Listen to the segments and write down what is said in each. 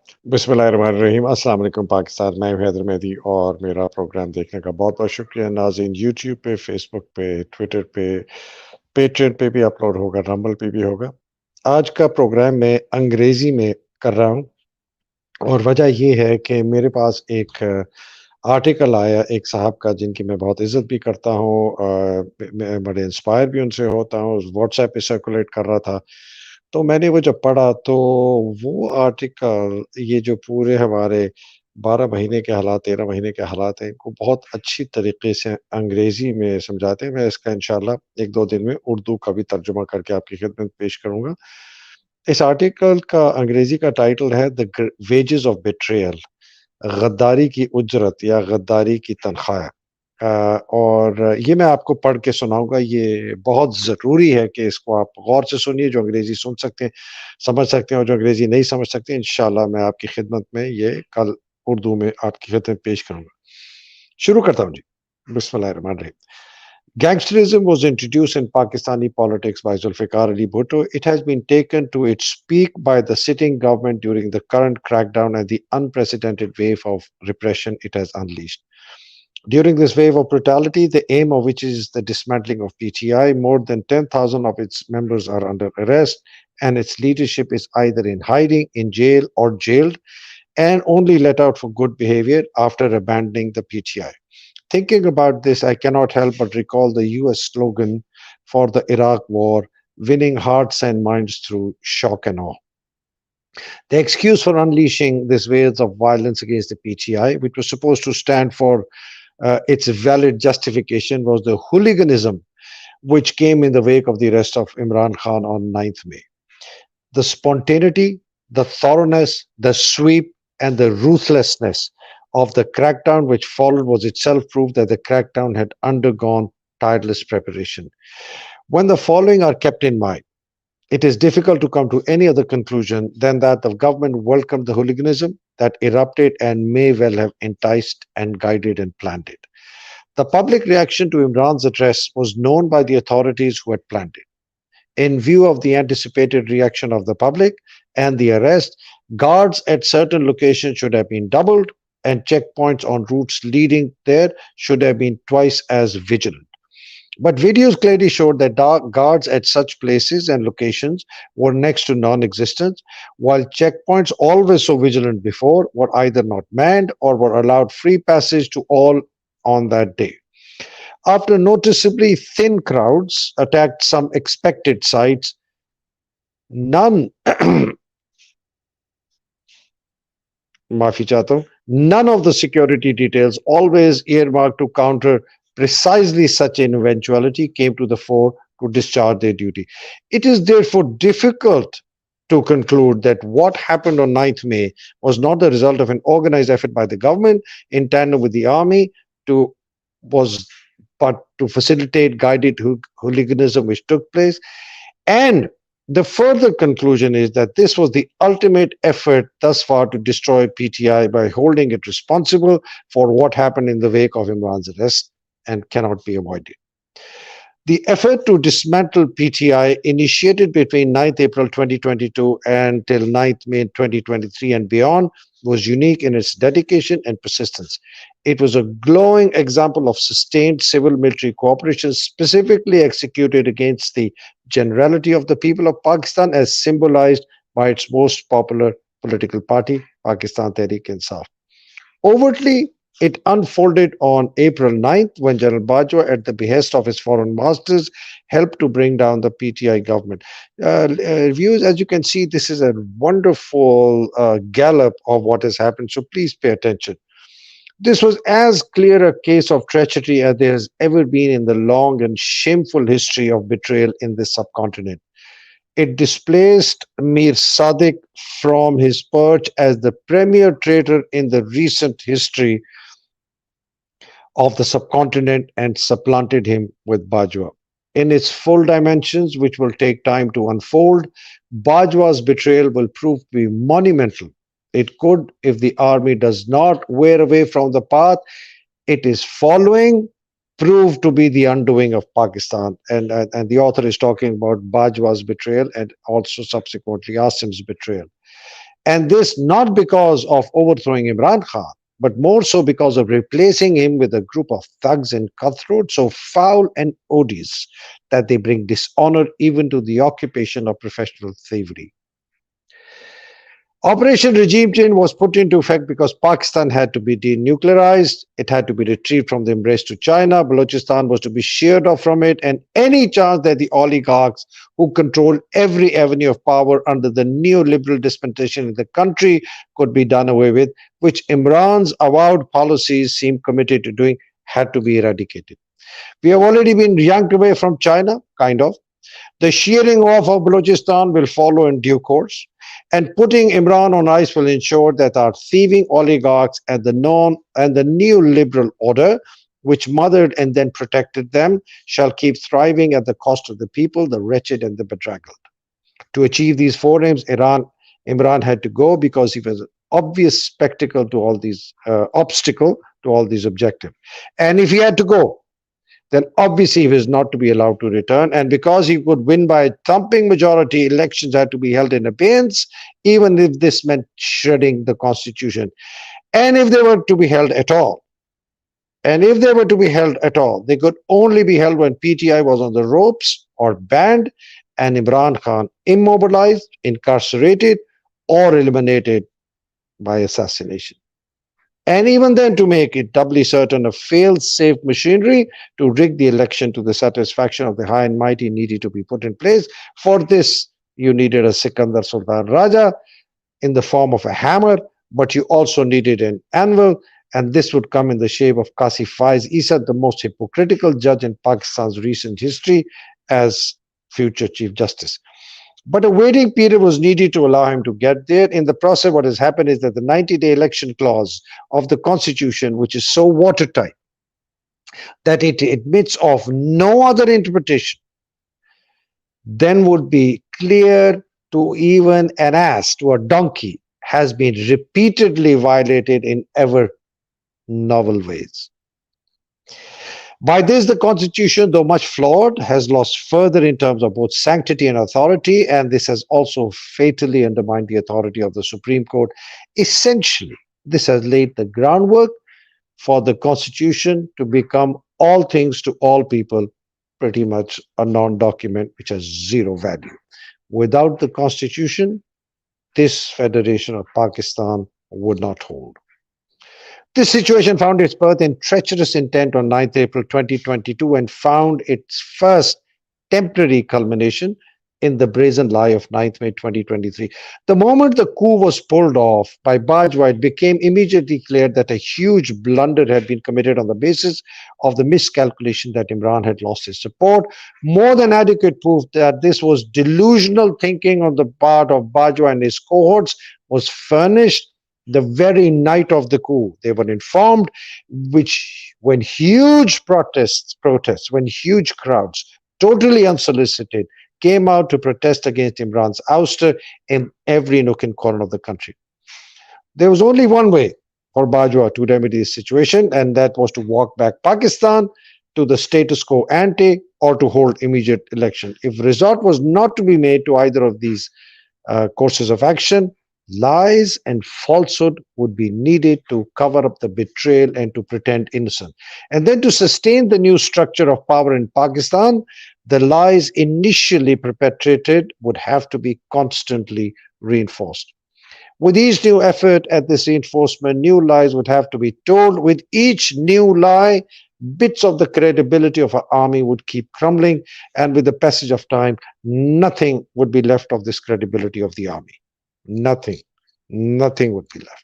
بسم اللہ الرحمن الرحیم۔ السلام علیکم پاکستان، میں ہوں حیدر مہدی اور میرا پروگرام دیکھنے کا بہت بہت شکریہ ناظرین۔ یوٹیوب پہ، فیس بک پہ، ٹویٹر پہ، پیٹریون پہ بھی اپلوڈ ہوگا، رمبل پہ بھی ہوگا۔ آج کا پروگرام میں انگریزی میں کر رہا ہوں، اور وجہ یہ ہے کہ میرے پاس ایک آرٹیکل آیا ایک صاحب کا جن کی میں بہت عزت بھی کرتا ہوں، میں بڑے انسپائر بھی ان سے ہوتا ہوں، واٹس ایپ پہ سرکولیٹ کر رہا تھا۔ تو میں نے وہ جب پڑھا تو وہ آرٹیکل، یہ جو پورے ہمارے 12 مہینے کے حالات، 13 مہینے کے حالات ہیں، ان کو بہت اچھی طریقے سے انگریزی میں سمجھاتے ہیں۔ میں اس کا انشاءاللہ ایک دو دن میں اردو کا بھی ترجمہ کر کے آپ کی خدمت پیش کروں گا۔ اس آرٹیکل کا انگریزی کا ٹائٹل ہے "The Wages of Betrayal"، غداری کی اجرت یا غداری کی تنخواہ۔ اور یہ میں آپ کو پڑھ کے سناؤں گا۔ یہ بہت ضروری ہے کہ اس کو آپ غور سے سنیے، جو انگریزی سن سکتے ہیں سمجھ سکتے ہیں، اور جو انگریزی نہیں سمجھ سکتے انشاءاللہ میں آپ کی خدمت میں یہ کل اردو میں آپ کی خدمت پیش کروں گا۔ شروع کرتا ہوں جی۔ بسم اللہ الرحمن الرحیم۔ Gangsterism was introduced in Pakistani politics by Zulfikar Ali Bhutto. It has been taken to its peak by the sitting government during the current crackdown and the unprecedented wave of repression it has unleashed. During this wave of brutality, the aim of which is the dismantling of PTI, more than 10,000 of its members are under arrest, and its leadership is either in hiding, in jail, or jailed, and only let out for good behavior after abandoning the PTI. Thinking about this, I cannot help but recall the US slogan for the Iraq War, winning hearts and minds through shock and awe. The excuse for unleashing this wave of violence against the PTI, which was supposed to stand for its valid justification, was the hooliganism which came in the wake of the arrest of Imran Khan on 9th May. The spontaneity, the thoroughness, the sweep, and the ruthlessness of the crackdown which followed was itself proof that the crackdown had undergone tireless preparation. When the following are kept in mind, it is difficult to come to any other conclusion than that the government welcomed the hooliganism that erupted and may well have enticed and guided and planned it. The public reaction to Imran's address was known by the authorities who had planned it. In view of the anticipated reaction of the public and the arrest, guards at certain locations should have been doubled, and checkpoints on routes leading there should have been twice as vigilant. But videos clearly showed that guards at such places and locations were next to non-existent, while checkpoints, always so vigilant before, were either not manned or were allowed free passage to all on that day. After noticeably thin crowds attacked some expected sites, none maafi chahta hu, none of the security details always earmarked to counter precisely such an eventuality came to the fore to discharge their duty. It is therefore difficult to conclude that what happened on 9th May was not the result of an organized effort by the government in tandem with the army to was but to facilitate guided hooliganism which took place. And the further conclusion is that this was the ultimate effort thus far to destroy PTI by holding it responsible for what happened in the wake of Imran's arrest and cannot be avoided. The effort to dismantle PTI, initiated between 9th April 2022 and till 9th May 2023 and beyond, was unique in its dedication and persistence. It was a glowing example of sustained civil-military cooperation specifically executed against the generality of the people of Pakistan, as symbolized by its most popular political party, Pakistan Tehreek-e-Insaf. Overtly, it unfolded on April 9th when General Bajwa, at the behest of his foreign masters, helped to bring down the PTI government. Viewers, as you can see, this is a wonderful gallop of what has happened, so please pay attention. This was as clear a case of treachery as there has ever been in the long and shameful history of betrayal in this subcontinent. It displaced Mir Sadiq from his perch as the premier traitor in the recent history of the subcontinent and supplanted him with Bajwa. In its full dimensions, which will take time to unfold, Bajwa's betrayal will prove to be monumental. It could, if the army does not veer away from the path it is following, prove to be the undoing of Pakistan. And the author is talking about Bajwa's betrayal and also subsequently Asim's betrayal. And this not because of overthrowing Imran Khan, but more so because of replacing him with a group of thugs and cutthroats so foul and odious that they bring dishonor even to the occupation of professional thievery. Operation Regime Change was put into effect because Pakistan had to be denuclearized, it had to be retrieved from the embrace to China, Balochistan was to be sheared off from it, and any chance that the oligarchs who control every avenue of power under the neoliberal dispensation in the country could be done away with, which Imran's avowed policies seemed committed to doing, had to be eradicated. We have already been yanked away from China, kind of. The shearing off of Balochistan will follow in due course, and putting Imran on ice will ensure that our thieving oligarchs and the neoliberal order, which mothered and then protected them, shall keep thriving at the cost of the people, the wretched and the bedraggled. To achieve these four aims, Imran had to go because he was an obvious obstacle to all these objectives. And if he had to go, then obviously he was not to be allowed to return. And because he could win by a thumping majority, elections had to be held in abeyance, even if this meant shredding the constitution. And if they were to be held at all, they could only be held when PTI was on the ropes or banned, and Imran Khan immobilized, incarcerated, or eliminated by assassination. And even then, to make it doubly certain, a fail-safe machinery to rig the election to the satisfaction of the high and mighty needed to be put in place. For this, you needed a Sikandar Sultan Raja in the form of a hammer, but you also needed an anvil, and this would come in the shape of Qasi Faiz Isa, the most hypocritical judge in Pakistan's recent history, as future Chief Justice. But a waiting period was needed to allow him to get there. In the process, what has happened is that the 90-day election clause of the Constitution, which is so watertight that it admits of no other interpretation, then would be clear to even an ass, to a donkey, has been repeatedly violated in ever novel ways. By this, the Constitution, though much flawed, has lost further in terms of both sanctity and authority, and this has also fatally undermined the authority of the Supreme Court. Essentially, this has laid the groundwork for the Constitution to become all things to all people, pretty much a non-document which has zero value. Without the Constitution, this Federation of Pakistan would not hold. This situation found its birth in treacherous intent on 9th April 2022 and found its first temporary culmination in the brazen lie of 9th May 2023. The moment the coup was pulled off by Bajwa, it became immediately clear that a huge blunder had been committed on the basis of the miscalculation that Imran had lost his support. More than adequate proof that this was delusional thinking on the part of Bajwa and his cohorts was furnished the very night of the coup. They were informed, when huge crowds, totally unsolicited, came out to protest against Imran's ouster in every nook and corner of the country. There was only one way for Bajwa to remedy this situation, and that was to walk back Pakistan to the status quo ante or to hold immediate election. If resort was not to be made to either of these courses of action, lies and falsehood would be needed to cover up the betrayal and to pretend innocent. And then to sustain the new structure of power in Pakistan, the lies initially perpetrated would have to be constantly reinforced. With each new effort at this reinforcement, new lies would have to be told. With each new lie, bits of the credibility of our army would keep crumbling, and with the passage of time, nothing would be left of this credibility of the army. Nothing would be left.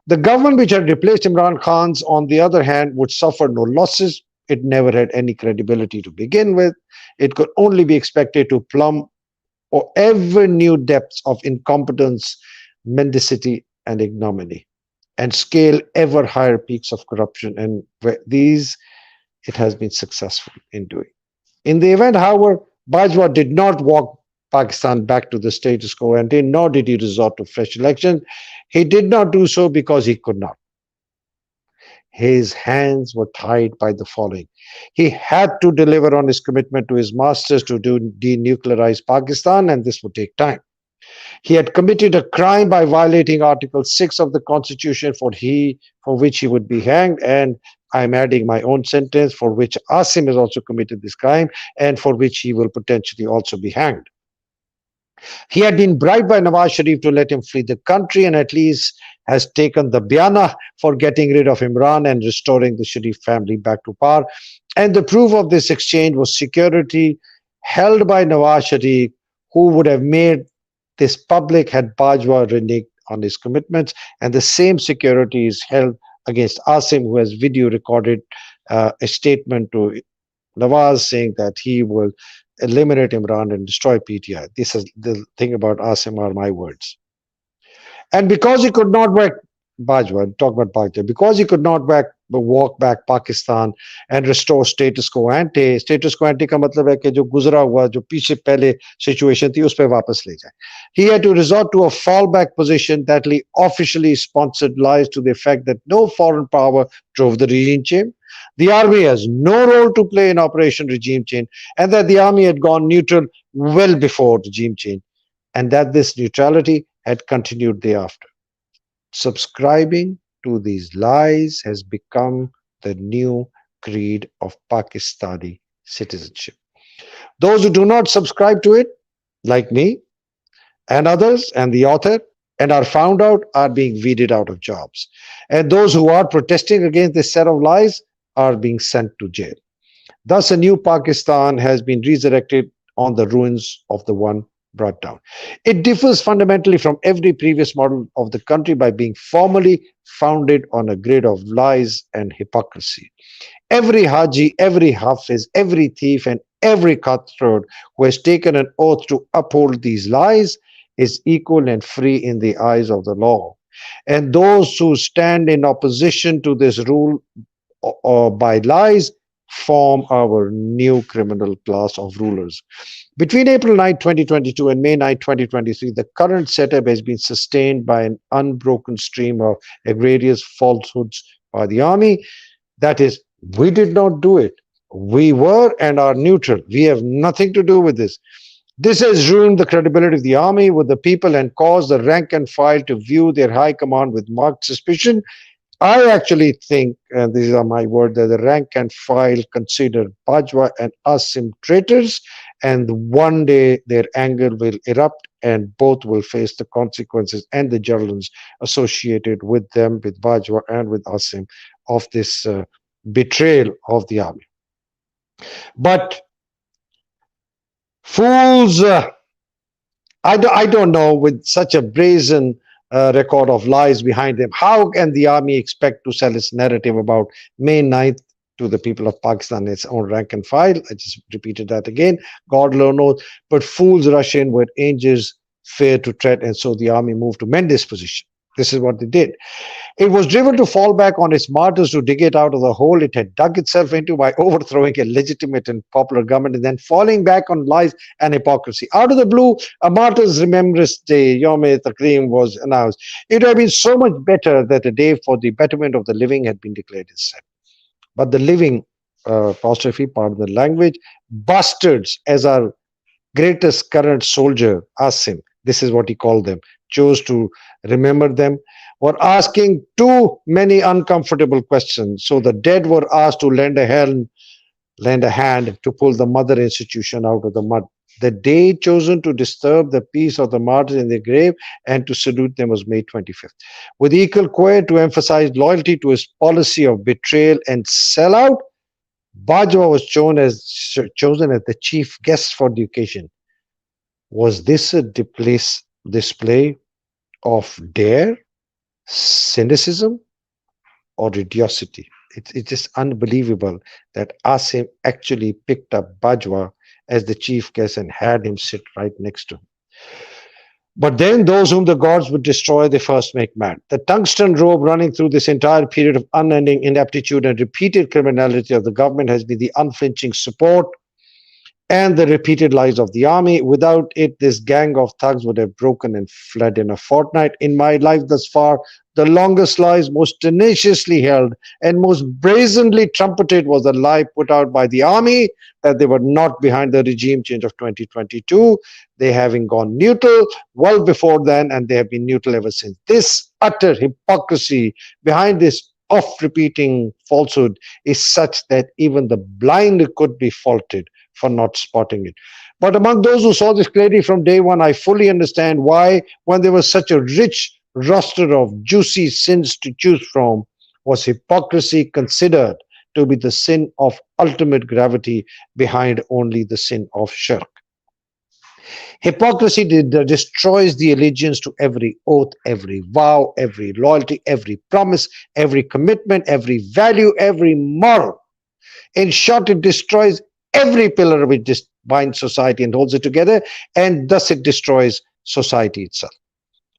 The government which had replaced Imran Khan's, on the other hand, would suffer no losses. It never had any credibility to begin with. It could only be expected to plumb or ever new depths of incompetence, mendacity, and ignominy, and scale ever higher peaks of corruption. And these it has been successful in doing. In the event, however, Bajwa did not walk Pakistan back to the status quo ante, nor did he resort to fresh elections. He did not do so because he could not. His hands were tied by the following. He had to deliver on his commitment to his masters to denuclearize Pakistan, and this would take time. He had committed a crime by violating Article 6 of the Constitution for which he would be hanged, and I'm adding my own sentence, for which Asim has also committed this crime and for which he will potentially also be hanged. He had been bribed by Nawaz Sharif to let him flee the country, and at least has taken the Biana for getting rid of Imran and restoring the Sharif family back to power. And the proof of this exchange was security held by Nawaz Sharif, who would have made this public had Bajwa reneged on his commitments. And the same security is held against Asim, who has video recorded a statement to Nawaz saying that he will eliminate Imran and destroy PTI. This is the thing about Asim are my words. And because he could not talk about Bajwa, because he could not walk back Pakistan and restore status quo ante. Status quo ante का मतलब है कि जो गुजरा हुआ, जो पीछे पहले situation थी, उस पे वापस ले जाए. He had to resort to a fallback position that he officially sponsored lies to the effect that no foreign power drove the regime change. The army has no role to play in Operation Regime Change, and that the army had gone neutral well before regime change, and that this neutrality had continued thereafter. Subscribing to these lies has become the new creed of Pakistani citizenship. Those who do not subscribe to it, like me and others and the author, and are found out, are being weeded out of jobs. And those who are protesting against this set of lies are being sent to jail. Thus, a new Pakistan has been resurrected on the ruins of the one brought down. It differs fundamentally from every previous model of the country by being formally founded on a grid of lies and hypocrisy. Every Haji, every Hafiz, every thief, and every cutthroat who has taken an oath to uphold these lies is equal and free in the eyes of the law. And those who stand in opposition to this rule or by lies form our new criminal class of rulers. Between April 9, 2022 and May 9, 2023, the current setup has been sustained by an unbroken stream of egregious falsehoods by the army. That is, we did not do it. We were and are neutral. We have nothing to do with this. This has ruined the credibility of the army with the people and caused the rank and file to view their high command with marked suspicion. I actually think, and these are my words, that the rank and file consider Bajwa and Asim traitors, and one day their anger will erupt and both will face the consequences and the judgments associated with them, with Bajwa and with Asim, of this betrayal of the army. But fools, I don't know, with such a brazen record of lies behind them, how can the army expect to sell its narrative about May 9th to the people of Pakistan, its own rank and file? I just repeated that again. God alone knows. But fools rush in where angels fear to tread, and so the army moved to mend this position. This is what they did. It was driven to fall back on its martyrs to dig it out of the hole it had dug itself into by overthrowing a legitimate and popular government and then falling back on lies and hypocrisy. Out of the blue, a Martyrs' Remembrance Day, Yom-e-Takrim, was announced. It would have been so much better that a day for the betterment of the living had been declared instead. But the living, apostrophe, part of the language, bastards, as our greatest current soldier, Asim, this is what he called them, chose to remember them, were asking too many uncomfortable questions. So the dead were asked to lend a hand to pull the mother institution out of the mud. The day chosen to disturb the peace of the martyrs in their grave and to salute them was May 25th. With equal quiet to emphasize loyalty to his policy of betrayal and sellout, Bajwa was chosen as the chief guest for the occasion. Was this a display of dare, cynicism, or idiocy? It's just unbelievable that Asim actually picked up Bajwa as the chief guest and had him sit right next to him. But then those whom the gods would destroy, they first make mad. The tungsten rope running through this entire period of unending ineptitude and repeated criminality of the government has been the unflinching support and the repeated lies of the army. Without it, this gang of thugs would have broken and fled in a fortnight. In my life thus far, the longest lies, most tenaciously held, and most brazenly trumpeted was the lie put out by the army that they were not behind the regime change of 2022, they having gone neutral well before then, and they have been neutral ever since. This utter hypocrisy behind this oft-repeating falsehood is such that even the blind could be faulted for not spotting it. But among those who saw this clearly from day one, I fully understand why, when there was such a rich roster of juicy sins to choose from, was hypocrisy considered to be the sin of ultimate gravity behind only the sin of shirk. Hypocrisy destroys the allegiance to every oath, every vow, every loyalty, every promise, every commitment, every value, every moral. In short, it destroys every pillar which binds society and holds it together, and thus it destroys society itself.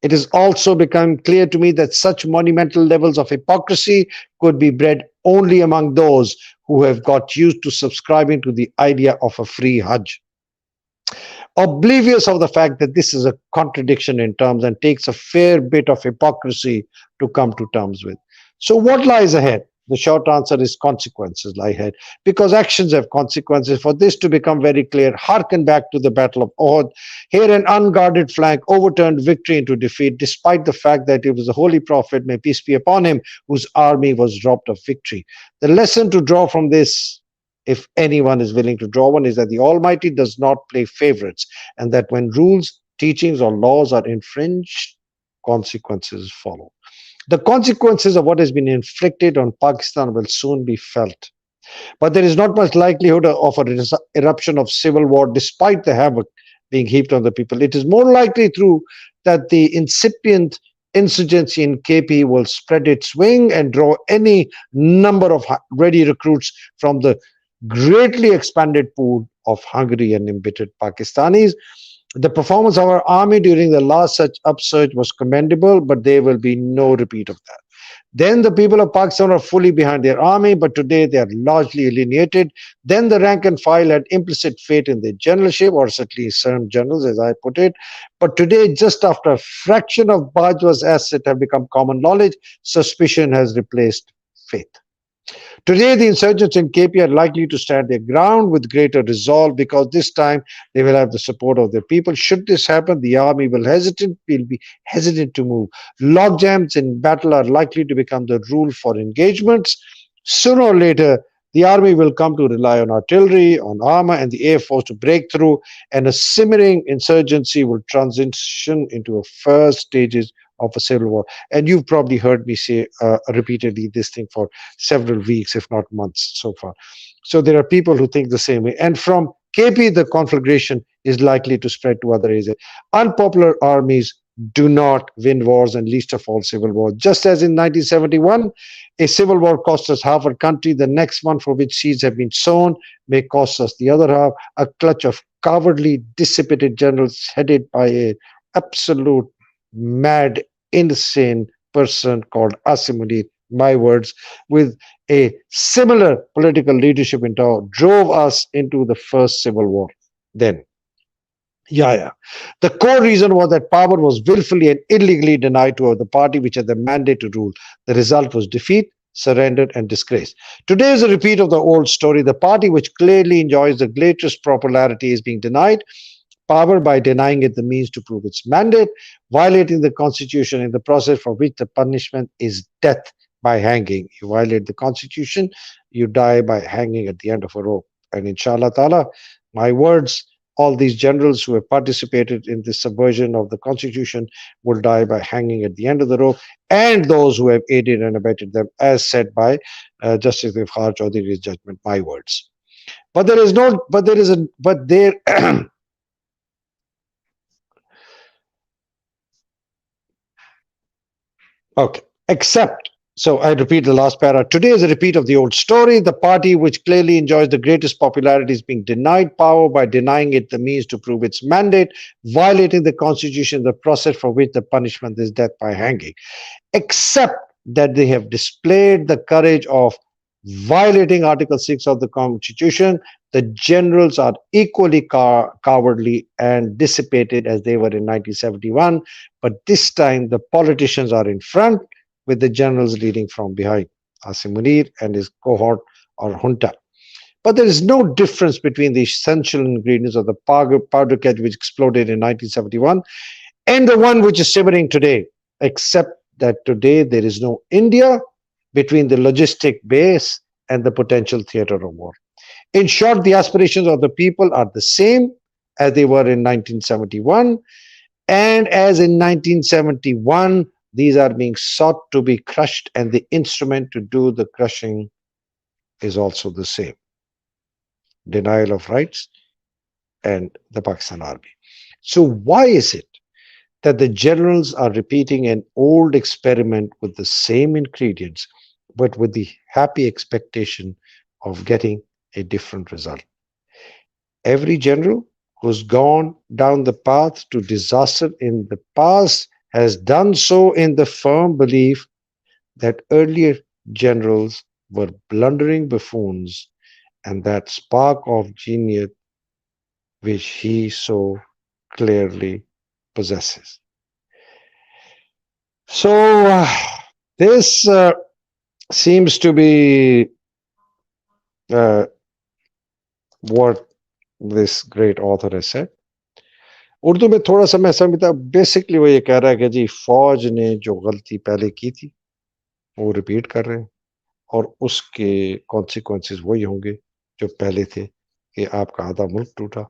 It has also become clear to me that such monumental levels of hypocrisy could be bred only among those who have got used to subscribing to the idea of a free Hajj, oblivious of the fact that this is a contradiction in terms and takes a fair bit of hypocrisy to come to terms with. So what lies ahead? The short answer is consequences lie ahead, because actions have consequences. For this to become very clear, hearken back to the Battle of Uhud. Here an unguarded flank overturned victory into defeat, despite the fact that it was the Holy Prophet, may peace be upon him, whose army was robbed of victory. The lesson to draw from this, if anyone is willing to draw one, is that the Almighty does not play favorites, and that when rules, teachings, or laws are infringed, consequences follow. The consequences of what has been inflicted on Pakistan will soon be felt. But there is not much likelihood of an eruption of civil war despite the havoc being heaped on the people. It is more likely through that the incipient insurgency in KP will spread its wing and draw any number of ready recruits from the greatly expanded pool of hungry and embittered Pakistanis. The performance of our army during the last such upsurge was commendable, but there will be no repeat of that. Then the people of Pakistan are fully behind their army, but today they are largely alienated. Then the rank and file had implicit faith in their generalship, or certainly some generals, as I put it. But today, just after a fraction of Bajwa's assets have become common knowledge, suspicion has replaced faith. Today, the insurgents in KP are likely to stand their ground with greater resolve, because this time they will have the support of their people. Should this happen, the army will be hesitant to move. Logjams in battle are likely to become the rule for engagements. Sooner or later, the army will come to rely on artillery, on armor, and the air force to break through, and a simmering insurgency will transition into a first stages of a civil war. And you've probably heard me say repeatedly this thing for several weeks, if not months so far. So there are people who think the same way. And from KP, the conflagration is likely to spread to other areas. Unpopular armies do not win wars, and least of all civil wars. Just as in 1971, a civil war cost us half our country, the next one for which seeds have been sown may cost us the other half. A clutch of cowardly, dissipated generals headed by an absolute mad, insane person called Asim, my words, with a similar political leadership in power, drove us into the first civil war. Then, the core reason was that power was willfully and illegally denied to the party which had the mandate to rule. The result was defeat, surrender, and disgrace. Today is a repeat of the old story. The party which clearly enjoys the greatest popularity is being denied power by denying it the means to prove its mandate, violating the constitution in the process for which the punishment is death by hanging. You violate the constitution, you die by hanging at the end of a rope. And inshallah ta'ala, my words, all these generals who have participated in this subversion of the constitution will die by hanging at the end of the rope, and those who have aided and abetted them, as said by Justice Ifkhar Chaudhry's judgment, my words. But there Okay, except, so I repeat the last para. Today is a repeat of the old story. The party which clearly enjoys the greatest popularity is being denied power by denying it the means to prove its mandate, violating the constitution, the process for which the punishment is death by hanging. Except that they have displayed the courage of violating Article 6 of the Constitution. The generals are equally cowardly and dissipated as they were in 1971, but this time the politicians are in front with the generals leading from behind, Asim Munir and his cohort or junta. But there is no difference between the essential ingredients of the powder keg which exploded in 1971 and the one which is simmering today, except that today there is no India between the logistic base and the potential theater of war. In short, the aspirations of the people are the same as they were in 1971, and as in 1971, these are being sought to be crushed, and the instrument to do the crushing is also the same: denial of rights and the Pakistan Army. So why is it that the generals are repeating an old experiment with the same ingredients, but with the happy expectation of getting a different result? Every general who's gone down the path to disaster in the past has done so in the firm belief that earlier generals were blundering buffoons, and that spark of genius which he so clearly possesses. So this seems to be what this great author has said. Urdu میں تھوڑا سا میں سمجھتا basically وہ یہ کہہ رہا ہے کہ جی فوج نے جو غلطی پہلے کی تھی وہ ریپیٹ کر رہے ہیں، اور اس کے کانسیکوینسز وہی ہوں گے جو پہلے تھے کہ آپ کا آدھا ملک ٹوٹا،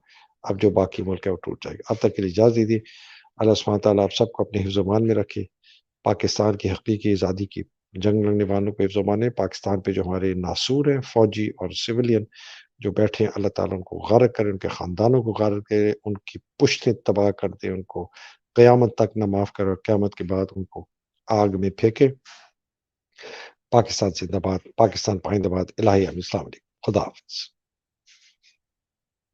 اب جو باقی ملک ہے وہ ٹوٹ جائے گا۔ اب تک کے لیے اجازت دیجیے۔ اللہ سبحانہ تعالیٰ آپ سب کو اپنے حفظ و امان میں رکھے، پاکستان کی حقیقی آزادی کی جنگ لڑنے والوں کو حفظ و امان ہے، پاکستان پہ جو ہمارے ناصور ہیں فوجی اور سویلین جو بیٹھے ہیں، اللہ تعالیٰ ان کو غارق کرے، ان کے خاندانوں کو غارق کرے، ان کی پشتیں تباہ کر دے، ان کو قیامت تک نہ معاف کرے، اور قیامت کے بعد ان کو آگ میں پھینکے۔ پاکستان زندہ باد، پاکستان پائندہ باد۔ الہی آمین۔ السلام علیکم، خدا حافظ۔